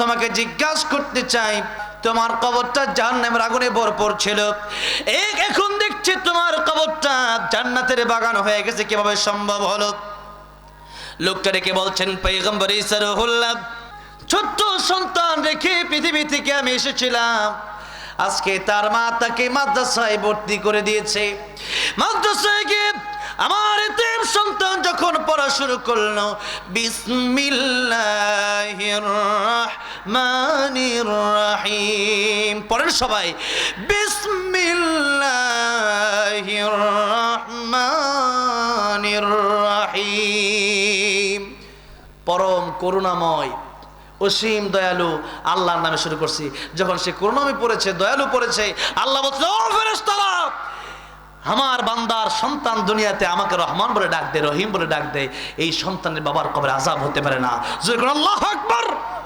তোমাকে জিজ্ঞাসা করতে চাই, তোমার কবরটা জাহান্নামের আগুনে ভরপুর ছিল, এখন দেখছি তোমার কবরটা জান্নাতের বাগান হয়ে গেছে, কিভাবে সম্ভব হলো? লোকটা ডেকে বলছেন, পয়গম্বর ঈসা রূহুল্লাহ, ছোট্ট সন্তান রেখে পৃথিবী থেকে আমি এসেছিলাম, আজকে তার মা তাকে মাদ্রাসায় ভর্তি করে দিয়েছে। মাদ্রাসায় গিয়ে আমার এতিম সন্তান যখন পড়া শুরু করলো, বিসমিল্লাহির রহমানির রহিম, পড়েন সবাই, বিসমিল্লাহির রহমানির রহিম। পরম করুণাময় অসীম দয়ালু আল্লাহর নামে শুরু করছি। যখন সে করুণাময় পড়েছে, দয়ালু পড়েছে, আল্লাহ বলছে, ও ফেরেশতারা, আমার বান্দার সন্তান দুনিয়াতে আমাকে রহমান বলে ডাক দেয়, রহিম বলে ডাক দেয়, এই সন্তানের বাবার কবরে আযাব হতে পারে না। আল্লাহু আকবার।